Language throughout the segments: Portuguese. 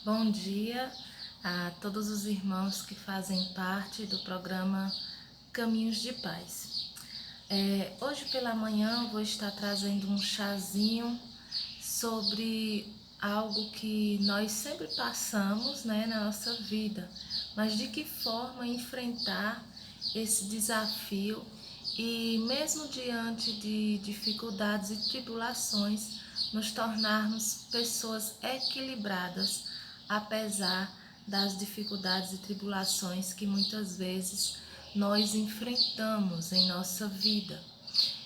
Bom dia a todos os irmãos que fazem parte do programa Caminhos de Paz. Hoje pela manhã eu vou estar trazendo um chazinho sobre algo que nós sempre passamos, na nossa vida, mas de que forma enfrentar esse desafio e mesmo diante de dificuldades e tribulações, nos tornarmos pessoas equilibradas, apesar das dificuldades e tribulações que muitas vezes nós enfrentamos em nossa vida.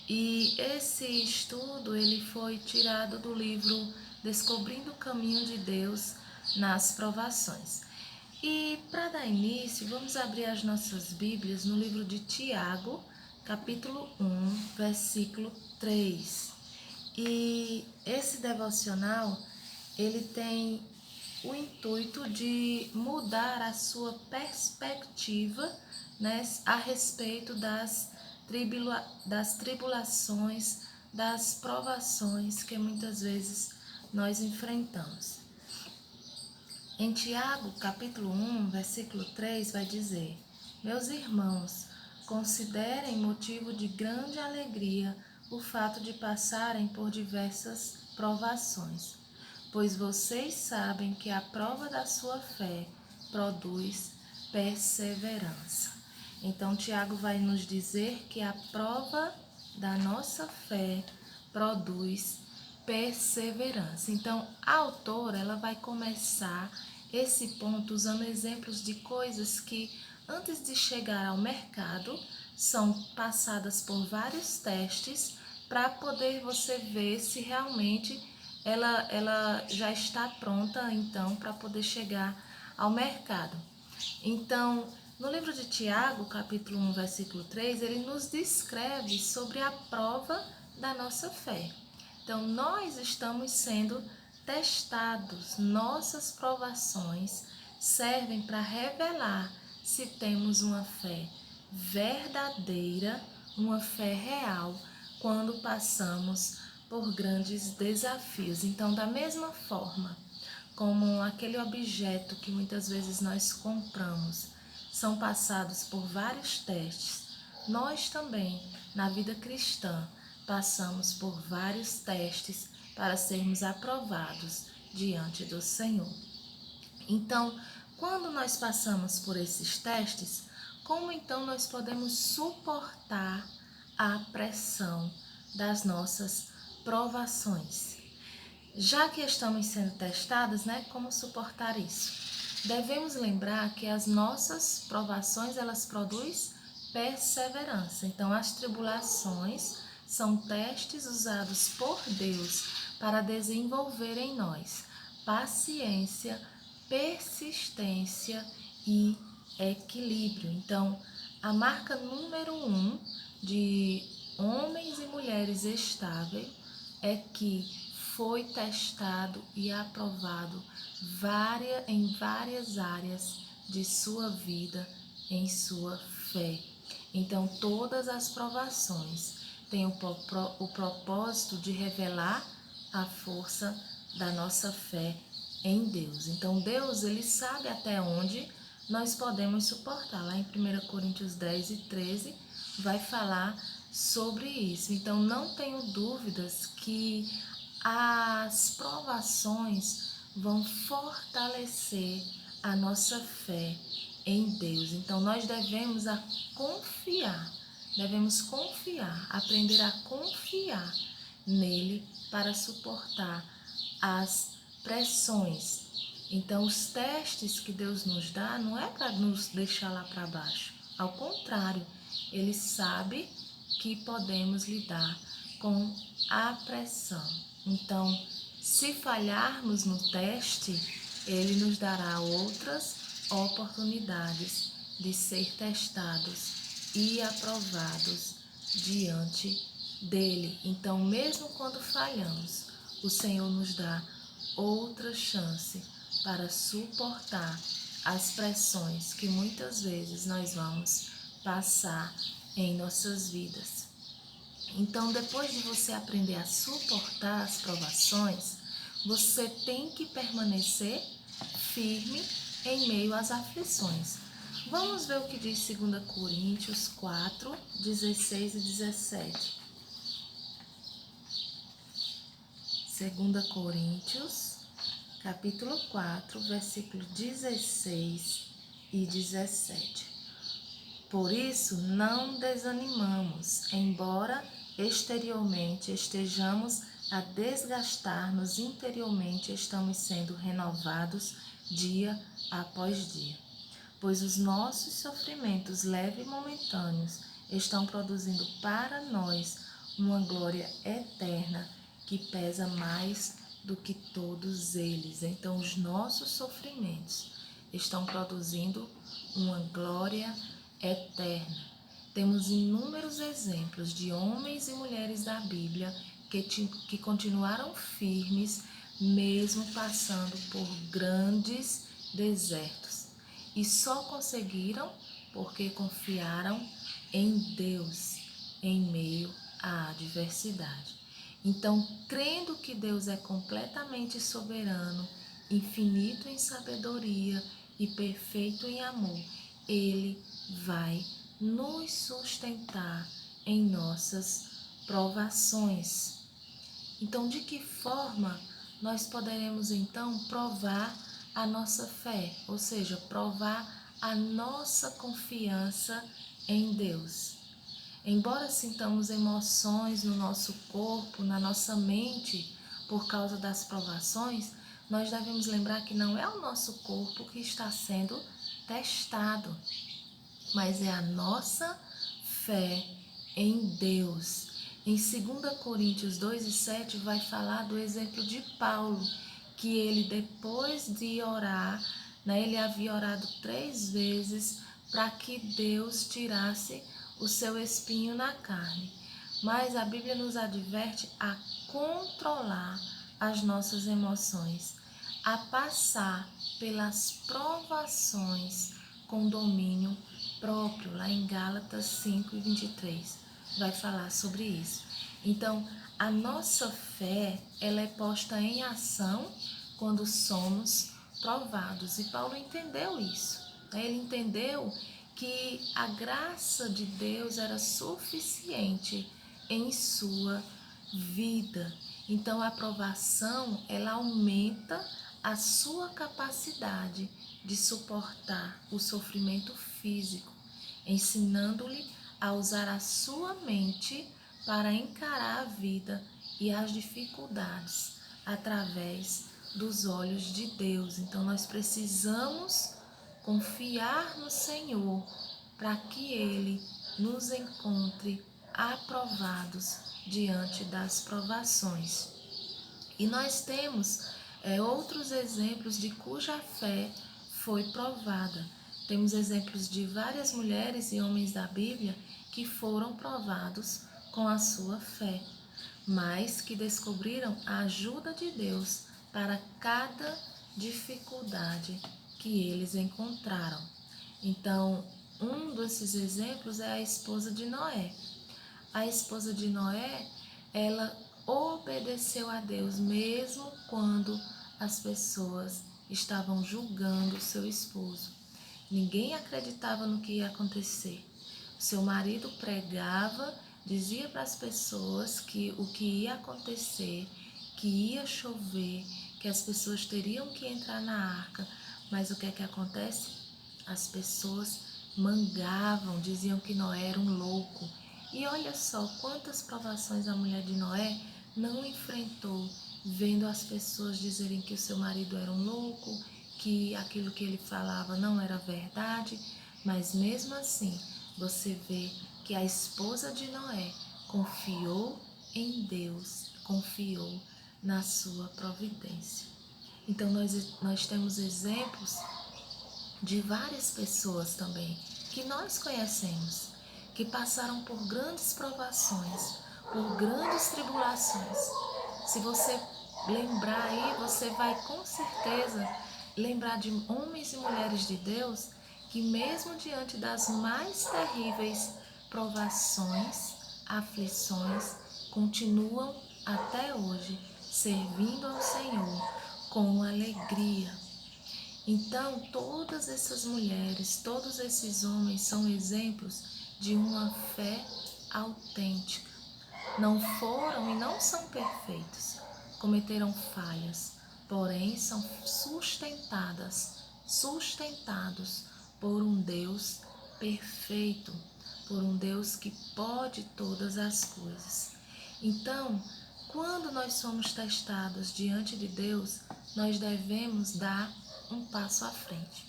E esse estudo ele foi tirado do livro Descobrindo o Caminho de Deus nas Provações. E para dar início, vamos abrir as nossas Bíblias no livro de Tiago, capítulo 1, versículo 3. E esse devocional, ele tem o intuito de mudar a sua perspectiva, a respeito das tribulações, das provações que muitas vezes nós enfrentamos. Em Tiago, capítulo 1, versículo 3, vai dizer: Meus irmãos, considerem motivo de grande alegria o fato de passarem por diversas provações, pois vocês sabem que a prova da sua fé produz perseverança. Então, Tiago vai nos dizer que a prova da nossa fé produz perseverança. Então, a autora ela vai começar esse ponto usando exemplos de coisas que, antes de chegar ao mercado, são passadas por vários testes para poder você ver se realmente ela já está pronta então para poder chegar ao mercado. Então, no livro de Tiago, capítulo 1, versículo 3, ele nos descreve sobre a prova da nossa fé. Então, nós estamos sendo testados, nossas provações servem para revelar se temos uma fé verdadeira, uma fé real, quando passamos por grandes desafios. Então, da mesma forma como aquele objeto que muitas vezes nós compramos são passados por vários testes, nós também, na vida cristã, passamos por vários testes para sermos aprovados diante do Senhor. Então, quando nós passamos por esses testes, como então nós podemos suportar a pressão das nossas provações? Já que estamos sendo testadas, como suportar isso? Devemos lembrar que as nossas provações, elas produzem perseverança. Então, as tribulações são testes usados por Deus para desenvolver em nós paciência, persistência e equilíbrio. Então, a marca número 1 de homens e mulheres estáveis é que foi testado e aprovado em várias áreas de sua vida, em sua fé. Então, todas as provações têm o propósito de revelar a força da nossa fé em Deus. Então, Deus, ele sabe até onde nós podemos suportar. Lá em 1 Coríntios 10 e 13, vai falar sobre isso. Então, não tenho dúvidas que as provações vão fortalecer a nossa fé em Deus. Então, nós devemos confiar, aprender a confiar nele para suportar as pressões. Então, os testes que Deus nos dá não é para nos deixar lá para baixo. Ao contrário, ele sabe que podemos lidar com a pressão. Então, se falharmos no teste, ele nos dará outras oportunidades de ser testados e aprovados diante dele. Então, mesmo quando falhamos, o Senhor nos dá outra chance para suportar as pressões que muitas vezes nós vamos passar em nossas vidas. Então, depois de você aprender a suportar as provações, você tem que permanecer firme em meio às aflições. Vamos ver o que diz 2 Coríntios 4, 16 e 17. 2 Coríntios, capítulo 4, versículo 16 e 17. Por isso, não desanimamos, embora exteriormente estejamos a desgastar-nos, interiormente estamos sendo renovados dia após dia. Pois os nossos sofrimentos leves e momentâneos estão produzindo para nós uma glória eterna que pesa mais do que todos eles. Então, os nossos sofrimentos estão produzindo uma glória eterna. Temos inúmeros exemplos de homens e mulheres da Bíblia que continuaram firmes, mesmo passando por grandes desertos. E só conseguiram porque confiaram em Deus em meio à adversidade. Então, crendo que Deus é completamente soberano, infinito em sabedoria e perfeito em amor, Ele vai nos sustentar em nossas provações. Então, de que forma nós poderemos então provar a nossa fé, ou seja, provar a nossa confiança em Deus? Embora sintamos emoções no nosso corpo, na nossa mente, por causa das provações, nós devemos lembrar que não é o nosso corpo que está sendo testado, mas é a nossa fé em Deus. Em 2 Coríntios 2 e 7 vai falar do exemplo de Paulo, que ele depois de orar, ele havia orado 3 vezes para que Deus tirasse o seu espinho na carne. Mas a Bíblia nos adverte a controlar as nossas emoções, a passar pelas provações com domínio próprio. Lá em Gálatas 5 e 23 vai falar sobre isso. Então, a nossa fé, ela é posta em ação quando somos provados. E Paulo entendeu isso. Ele entendeu que a graça de Deus era suficiente em sua vida. Então, a aprovação, ela aumenta a sua capacidade de suportar o sofrimento físico, ensinando-lhe a usar a sua mente para encarar a vida e as dificuldades através dos olhos de Deus. Então, nós precisamos confiar no Senhor para que Ele nos encontre aprovados diante das provações. E nós temos outros exemplos de cuja fé foi provada. Temos exemplos de várias mulheres e homens da Bíblia que foram provados com a sua fé, mas que descobriram a ajuda de Deus para cada dificuldade que eles encontraram. Então, um desses exemplos é a esposa de Noé. A esposa de Noé, ela obedeceu a Deus mesmo quando as pessoas estavam julgando o seu esposo. Ninguém acreditava no que ia acontecer. O seu marido pregava, dizia para as pessoas que o que ia acontecer, que ia chover, que as pessoas teriam que entrar na arca. Mas o que é que acontece? As pessoas mangavam, diziam que Noé era um louco. E olha só quantas provações a mulher de Noé não enfrentou, vendo as pessoas dizerem que o seu marido era um louco, que aquilo que ele falava não era verdade, mas mesmo assim você vê que a esposa de Noé confiou em Deus, confiou na sua providência. Então nós temos exemplos de várias pessoas também que nós conhecemos, que passaram por grandes provações, por grandes tribulações. Se você lembrar aí, você vai com certeza lembrar de homens e mulheres de Deus que mesmo diante das mais terríveis provações, aflições, continuam até hoje servindo ao Senhor com alegria. Então, todas essas mulheres, todos esses homens são exemplos de uma fé autêntica. Não foram e não são perfeitos, cometeram falhas, porém são sustentados por um Deus perfeito, por um Deus que pode todas as coisas. Então, quando nós somos testados diante de Deus, nós devemos dar um passo à frente.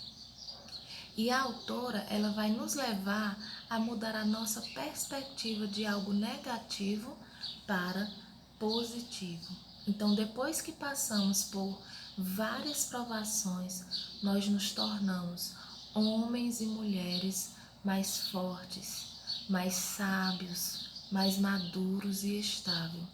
E a autora, ela vai nos levar a mudar a nossa perspectiva de algo negativo para positivo. Então, depois que passamos por várias provações, nós nos tornamos homens e mulheres mais fortes, mais sábios, mais maduros e estáveis.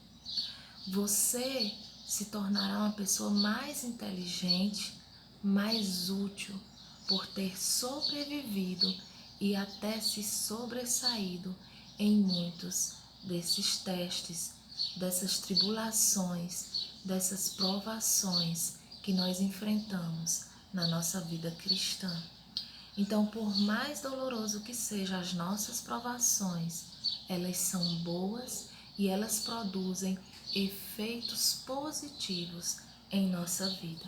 Você se tornará uma pessoa mais inteligente, mais útil, por ter sobrevivido e até se sobressaído em muitos desses testes, dessas tribulações, dessas provações que nós enfrentamos na nossa vida cristã. Então, por mais doloroso que sejam as nossas provações, elas são boas e elas produzem efeitos positivos em nossa vida.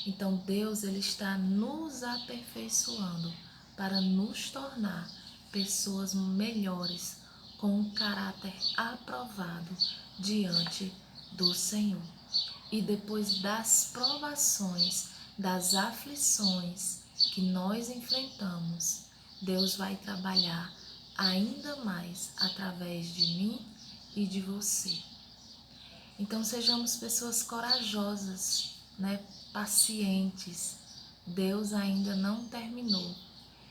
Então, Deus, ele está nos aperfeiçoando para nos tornar pessoas melhores, com um caráter aprovado diante do Senhor. E depois das provações, das aflições que nós enfrentamos, Deus vai trabalhar ainda mais através de mim e de você. Então sejamos pessoas corajosas, pacientes. Deus ainda não terminou,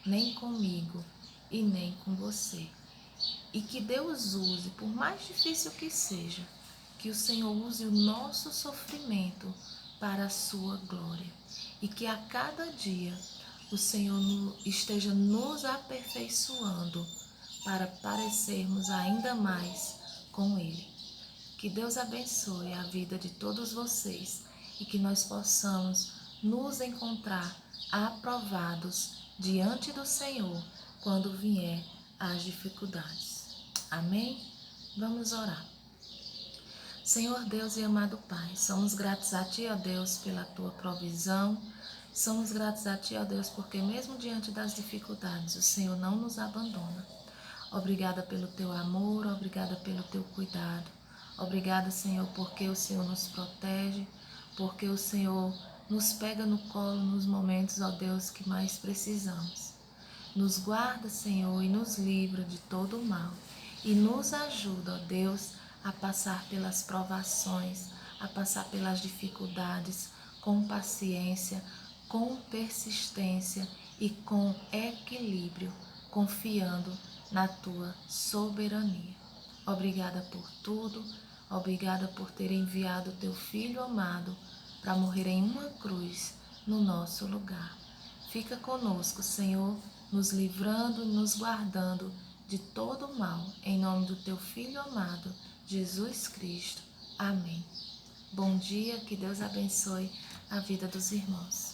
nem comigo e nem com você. E que Deus use, por mais difícil que seja, que o Senhor use o nosso sofrimento para a sua glória. E que a cada dia o Senhor esteja nos aperfeiçoando para parecermos ainda mais com Ele. Que Deus abençoe a vida de todos vocês e que nós possamos nos encontrar aprovados diante do Senhor quando vier as dificuldades. Amém? Vamos orar. Senhor Deus e amado Pai, somos gratos a Ti, ó Deus, pela Tua provisão. Somos gratos a Ti, ó Deus, porque mesmo diante das dificuldades, o Senhor não nos abandona. Obrigada pelo Teu amor, obrigada pelo Teu cuidado. Obrigada, Senhor, porque o Senhor nos protege, porque o Senhor nos pega no colo nos momentos, ó Deus, que mais precisamos. Nos guarda, Senhor, e nos livra de todo o mal. E nos ajuda, ó Deus, a passar pelas provações, a passar pelas dificuldades com paciência, com persistência e com equilíbrio, confiando na Tua soberania. Obrigada por tudo, obrigada por ter enviado o Teu Filho amado para morrer em uma cruz no nosso lugar. Fica conosco, Senhor, nos livrando e nos guardando de todo o mal, em nome do Teu Filho amado, Jesus Cristo. Amém. Bom dia, que Deus abençoe a vida dos irmãos.